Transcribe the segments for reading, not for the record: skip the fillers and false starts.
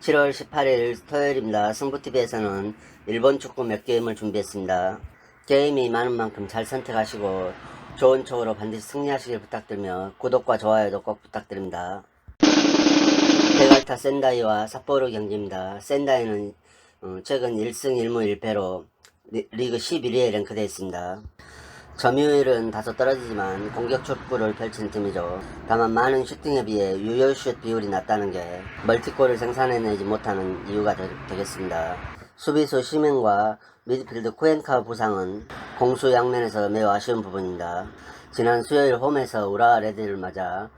7월 18일 토요일입니다. 승부TV에서는 일본 축구 몇 게임을 준비했습니다. 게임이 많은 만큼 잘 선택하시고 좋은 촉으로 반드시 승리하시길 부탁드리며 구독과 좋아요도 꼭 부탁드립니다. 베갈타 센다이와 삿포로 경기입니다. 센다이는 최근 1승 1무 1패로 리그 11위에 랭크되어 있습니다. 점유율은 다소 떨어지지만 공격 축구를 펼치는 팀이죠. 다만 많은 슈팅에 비해 유효슛 비율이 낮다는 게 멀티골을 생산해내지 못하는 이유가 되겠습니다. 수비수 시멘과 미드필드 쿠엔카 부상은 공수 양면에서 매우 아쉬운 부분입니다. 지난 수요일 홈에서 우라와 레드를 맞아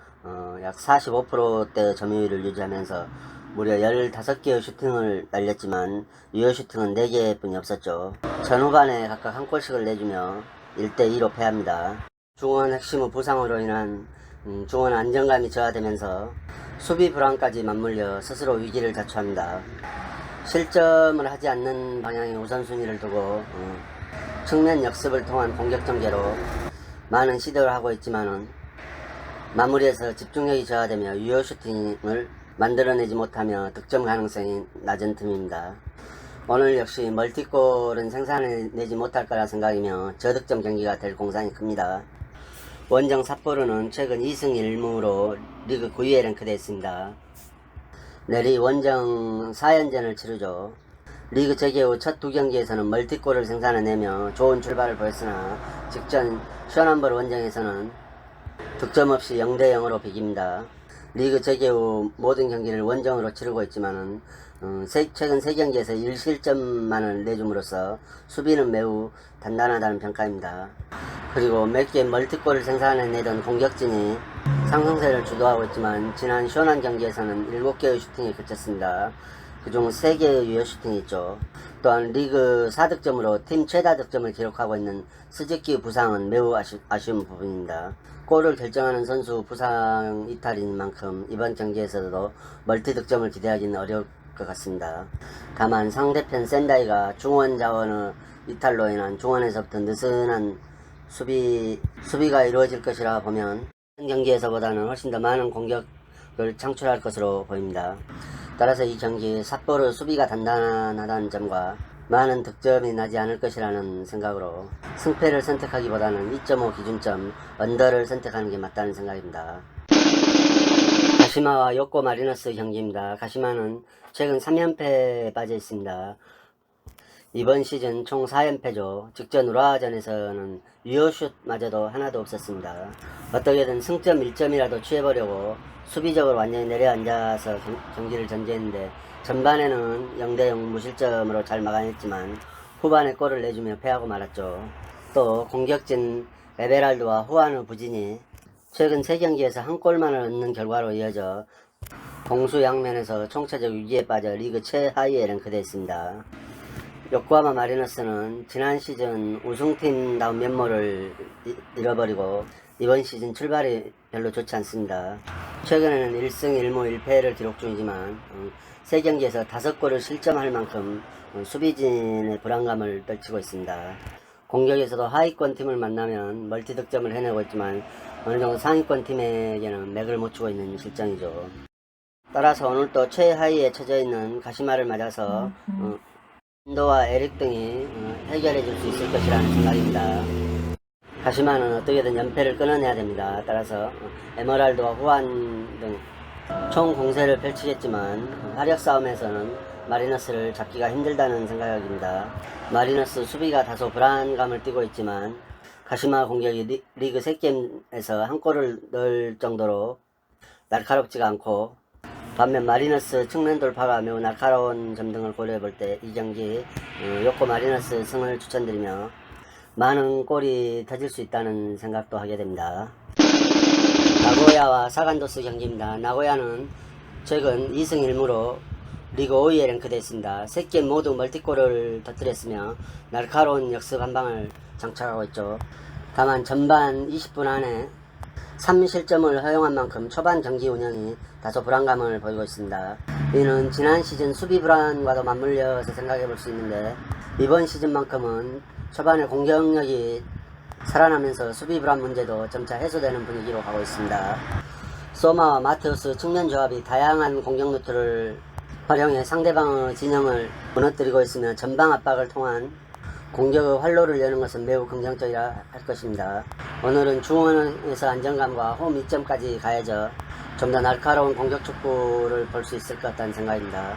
약 45%대 점유율을 유지하면서 무려 15개의 슈팅을 날렸지만 유효 슈팅은 4개 뿐이 없었죠. 전후반에 각각 한 골씩을 내주며 1대2로 패합니다. 중원 핵심의 부상으로 인한 중원 안정감이 저하되면서 수비 불안까지 맞물려 스스로 위기를 자초합니다. 실점을 하지 않는 방향의 우선순위를 두고 측면 역습을 통한 공격 전개로 많은 시도를 하고 있지만은 마무리에서 집중력이 저하되며 유효 슈팅을 만들어내지 못하며 득점 가능성이 낮은 팀입니다. 오늘 역시 멀티골은 생산해내지 못할 거라 생각이며 저득점 경기가 될 공산이 큽니다. 원정 삿포로는 최근 2승 1무로 리그 9위에 랭크되어 있습니다. 내리 원정 4연전을 치르죠. 리그 재개 후 첫 2경기에서는 멀티골을 생산해내며 좋은 출발을 보였으나 직전 시원한벌 원정에서는 득점 없이 0대0으로 비깁니다. 리그 재개 후 모든 경기를 원정으로 치르고 있지만은 최근 3경기에서 1실점만을 내줌으로써 수비는 매우 단단하다는 평가입니다. 그리고 몇 개 멀티골을 생산해내던 공격진이 상승세를 주도하고 있지만 지난 시원한 경기에서는 7개의 슈팅에 그쳤습니다. 그중 3개의 유효 슈팅이 있죠. 또한 리그 4득점으로 팀 최다 득점을 기록하고 있는 스즈키 부상은 매우 아쉬운 부분입니다. 골을 결정하는 선수 부상 이탈인 만큼 이번 경기에서도 멀티 득점을 기대하기는 어려울 것 같습니다. 다만 상대편 센다이가 중원 자원의 이탈로 인한 중원에서부터 느슨한 수비가 이루어질 것이라 보면 경기에서보다는 훨씬 더 많은 공격을 창출할 것으로 보입니다. 따라서 이 경기 삿포로 수비가 단단하다는 점과 많은 득점이 나지 않을 것이라는 생각으로 승패를 선택하기보다는 2.5 기준점 언더를 선택하는 게 맞다는 생각입니다. 가시마와 요코 마리너스 경기입니다. 가시마는 최근 3연패에 빠져 있습니다. 이번 시즌 총 4연패죠. 직전 우라와전에서는 유효슛마저도 하나도 없었습니다. 어떻게든 승점 1점이라도 취해보려고 수비적으로 완전히 내려앉아서 경기를 전개했는데 전반에는 0대0 무실점으로 잘 막아냈지만 후반에 골을 내주며 패하고 말았죠. 또 공격진 에베랄드와 후안의 부진이 최근 3경기에서 한 골만을 얻는 결과로 이어져 공수 양면에서 총체적 위기에 빠져 리그 최하위에 랭크되어 있습니다. 요코하마 마리너스는 지난 시즌 우승팀다운 면모를 잃어버리고 이번 시즌 출발이 별로 좋지 않습니다. 최근에는 1승 1무 1패를 기록 중이지만 3경기에서 5골을 실점할 만큼 수비진의 불안감을 떨치고 있습니다. 공격에서도 하위권 팀을 만나면 멀티 득점을 해내고 있지만 어느정도 상위권 팀에게는 맥을 못 추고 있는 실정이죠. 따라서 오늘도 최하위에 처져있는 가시마를 맞아서 인도와 에릭 등이 해결해 줄 수 있을 것이라는 생각입니다. 가시마는 어떻게든 연패를 끊어내야 됩니다. 따라서 에메랄드와 후안 등 총 공세를 펼치겠지만 화력 싸움에서는 마리너스를 잡기가 힘들다는 생각입니다. 마리너스 수비가 다소 불안감을 띠고 있지만 가시마 공격이 리그 3게임에서 한 골을 넣을 정도로 날카롭지가 않고 반면 마리너스 측면 돌파가 매우 날카로운 점 등을 고려해볼 때 이 경기 요코 마리너스 승을 추천드리며 많은 골이 터질 수 있다는 생각도 하게 됩니다. 나고야와 사간도스 경기입니다. 나고야는 최근 2승 1무로 리그 5위에 랭크되어 있습니다. 3게임 모두 멀티골을 터뜨렸으며 날카로운 역습 한 방을 장착하고 있죠. 다만 전반 20분 안에 3실점을 허용한 만큼 초반 경기 운영이 다소 불안감을 보이고 있습니다. 이는 지난 시즌 수비 불안과도 맞물려서 생각해 볼 수 있는데 이번 시즌만큼은 초반에 공격력이 살아나면서 수비 불안 문제도 점차 해소되는 분위기로 가고 있습니다. 소마와 마테우스 측면 조합이 다양한 공격 루트를 활용해 상대방의 진영을 무너뜨리고 있으며 전방 압박을 통한 공격의 활로를 여는 것은 매우 긍정적이라 할 것입니다. 오늘은 중원에서 안정감과 홈 이점까지 가해져 좀 더 날카로운 공격 축구를 볼 수 있을 것 같다는 생각입니다.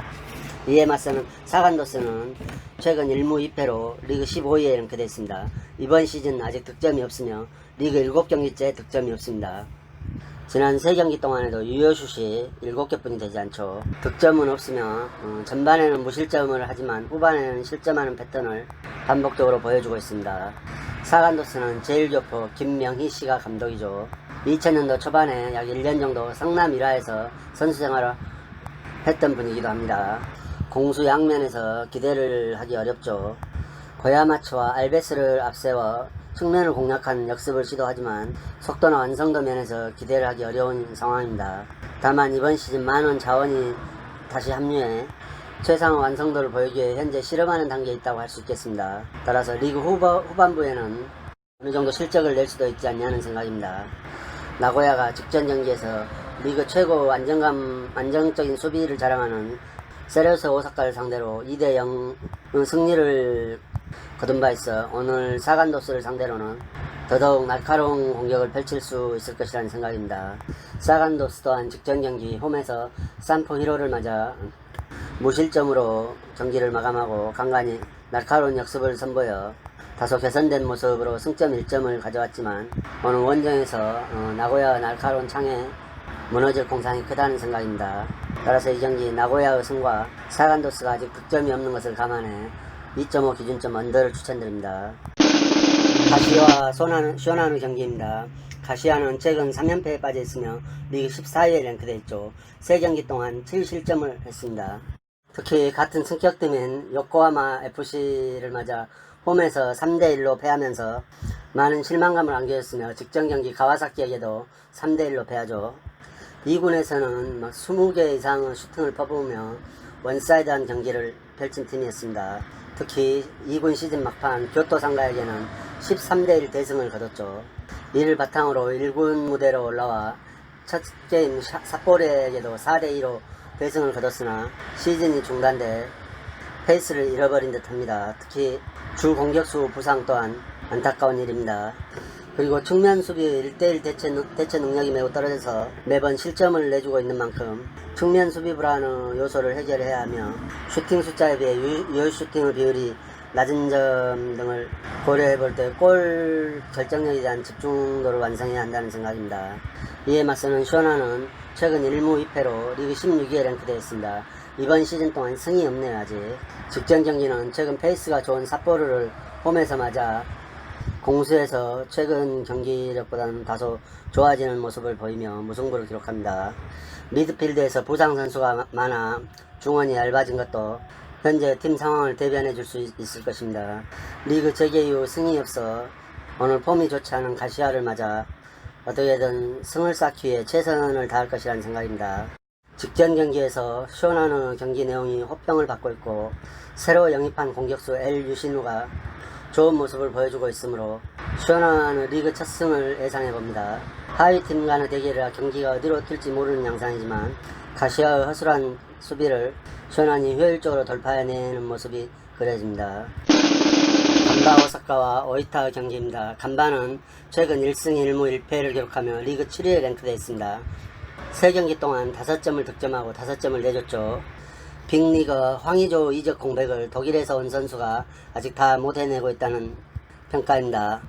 이에 맞서는 사간도스는 최근 1무 2패로 리그 15위에 랭크되어 있습니다. 이번 시즌 아직 득점이 없으며 리그 7경기째 득점이 없습니다. 지난 3경기 동안에도 유효슛이 7개뿐이 되지 않죠. 득점은 없으며 전반에는 무실점을 하지만 후반에는 실점하는 패턴을 반복적으로 보여주고 있습니다. 사간도스는 제일교포 김명희씨가 감독이죠. 2000년도 초반에 약 1년 정도 성남 1화에서 선수 생활을 했던 분이기도 합니다. 공수 양면에서 기대를 하기 어렵죠. 고야마츠와 알베스를 앞세워 측면을 공략한 역습을 시도하지만 속도나 완성도 면에서 기대를 하기 어려운 상황입니다. 다만 이번 시즌 많은 자원이 다시 합류해 최상의 완성도를 보이기 위해 현재 실험하는 단계에 있다고 할 수 있겠습니다. 따라서 리그 후반부에는 어느 정도 실적을 낼 수도 있지 않냐는 생각입니다. 나고야가 직전 경기에서 리그 최고 안정적인 수비를 자랑하는 세레우스 오사카를 상대로 2대0 승리를 거둔 바 있어 오늘 사간도스를 상대로는 더더욱 날카로운 공격을 펼칠 수 있을 것이라는 생각입니다. 사간도스 또한 직전 경기 홈에서 산포 히로를 맞아 무실점으로 경기를 마감하고 간간히 날카로운 역습을 선보여 다소 개선된 모습으로 승점 1점을 가져왔지만 오늘 원정에서 나고야의 날카로운 창에 무너질 공산이 크다는 생각입니다. 따라서 이 경기 나고야의 승과 사간도스가 아직 득점이 없는 것을 감안해 2.5 기준점 언더를 추천드립니다. 가시와 쇼나누 경기입니다. 가시아는 최근 3연패에 빠져 있으며 리그 14위에 랭크되어 있죠. 3경기 동안 7실점을 했습니다. 특히 같은 승격팀인 요코하마 FC를 맞아 홈에서 3대1로 패하면서 많은 실망감을 안겨줬으며 직전 경기 가와사키에게도 3대1로 패하죠. 2군에서는 20개 이상의 슈팅을 퍼부으며 원사이드한 경기를 펼친 팀이었습니다. 특히 2군 시즌 막판 교토 상가에게는 13대1 대승을 거뒀죠. 이를 바탕으로 1군 무대로 올라와 첫 게임 삿포로에게도 4대2로 대승을 거뒀으나 시즌이 중단돼 페이스를 잃어버린 듯 합니다. 특히 주 공격수 부상 또한 안타까운 일입니다. 그리고 측면 수비 1대1 대체 능력이 매우 떨어져서 매번 실점을 내주고 있는 만큼 측면 수비 불안의 요소를 해결해야 하며 슈팅 숫자에 비해 유효 슈팅의 비율이 낮은 점 등을 고려해 볼 때 골 결정력에 대한 집중도를 완성해야 한다는 생각입니다. 이에 맞서는 쇼나는 최근 1무 2패로 리그 16위에 랭크되어 있습니다. 이번 시즌 동안 승이 없네요. 아직. 직전 경기는 최근 페이스가 좋은 삿포로를 홈에서 맞아 공수에서 최근 경기력보다는 다소 좋아지는 모습을 보이며 무승부를 기록합니다. 미드필드에서 부상 선수가 많아 중원이 얇아진 것도 현재 팀 상황을 대변해 줄 수 있을 것입니다. 리그 재개 이후 승이 없어 오늘 폼이 좋지 않은 가시아를 맞아 어떻게든 승을 쌓기 위해 최선을 다할 것이라는 생각입니다. 직전 경기에서 쇼나누 경기 내용이 호평을 받고 있고 새로 영입한 공격수 엘 유시누가 좋은 모습을 보여주고 있으므로 쇼나누 리그 첫 승을 예상해봅니다. 하위팀 간의 대결이라 경기가 어디로 튈지 모르는 양상이지만 가시아의 허술한 수비를 쇼나누이 효율적으로 돌파해내는 모습이 그려집니다. 간바 오사카와 오이타 경기입니다. 간바는 최근 1승 1무 1패를 기록하며 리그 7위에 랭크되어 있습니다. 3경기 동안 5점을 득점하고 5점을 내줬죠. 빅리그 황의조 이적 공백을 독일에서 온 선수가 아직 다 못 해내고 있다는 평가입니다.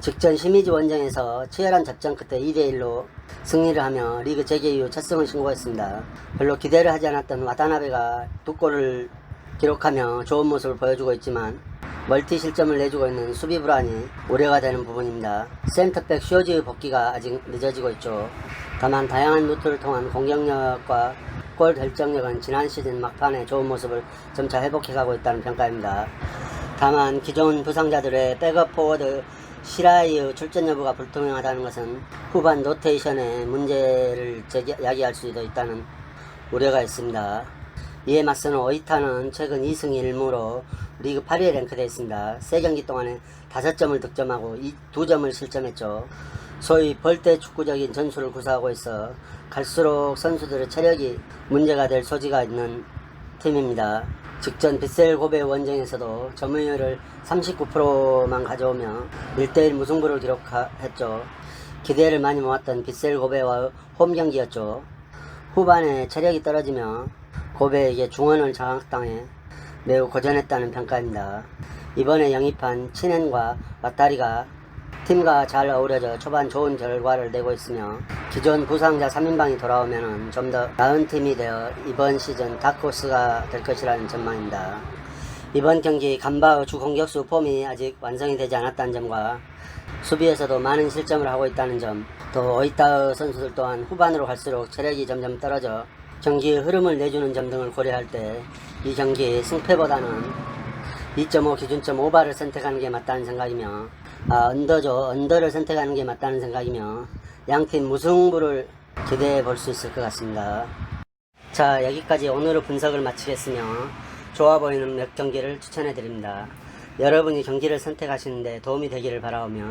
직전 시미즈 원정에서 치열한 접전 끝에 2대1로 승리를 하며 리그 재개 이후 첫 승을 신고했습니다. 별로 기대를 하지 않았던 와타나베가 2골을 기록하며 좋은 모습을 보여주고 있지만 멀티 실점을 내주고 있는 수비 불안이 우려가 되는 부분입니다. 센터백 쇼지의 복귀가 아직 늦어지고 있죠. 다만 다양한 루트를 통한 공격력과 골 결정력은 지난 시즌 막판에 좋은 모습을 점차 회복해가고 있다는 평가입니다. 다만 기존 부상자들의 백업 포워드 시라이의 출전 여부가 불투명하다는 것은 후반 로테이션에 문제를 야기할 수도 있다는 우려가 있습니다. 이에 맞서는 오이타는 최근 2승 1무로 리그 8위에 랭크되어 있습니다. 3경기 동안에 5점을 득점하고 2점을 실점했죠. 소위 벌떼 축구적인 전술을 구사하고 있어 갈수록 선수들의 체력이 문제가 될 소지가 있는 팀입니다. 직전 빗셀 고베 원정에서도 점유율을 39%만 가져오며 1대1 무승부를 기록했죠. 기대를 많이 모았던 빗셀 고베와 홈 경기였죠. 후반에 체력이 떨어지며 고베에게 중원을 장악당해 매우 고전했다는 평가입니다. 이번에 영입한 친앤과 왓다리가 팀과 잘 어우러져 초반 좋은 결과를 내고 있으며 기존 부상자 3인방이 돌아오면 좀 더 나은 팀이 되어 이번 시즌 다크호스가 될 것이라는 전망입니다. 이번 경기 간바의 주 공격수 폼이 아직 완성이 되지 않았다는 점과 수비에서도 많은 실점을 하고 있다는 점, 또 오이타의 선수들 또한 후반으로 갈수록 체력이 점점 떨어져 경기의 흐름을 내주는 점 등을 고려할 때 이 경기 승패보다는 2.5 기준점 오바를 선택하는 게 맞다는 생각이며 언더를 선택하는 게 맞다는 생각이며 양팀 무승부를 기대해 볼 수 있을 것 같습니다. 자, 여기까지 오늘의 분석을 마치겠으며 좋아 보이는 몇 경기를 추천해 드립니다. 여러분이 경기를 선택하시는데 도움이 되기를 바라오며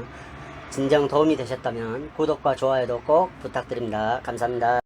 진정 도움이 되셨다면 구독과 좋아요도 꼭 부탁드립니다. 감사합니다.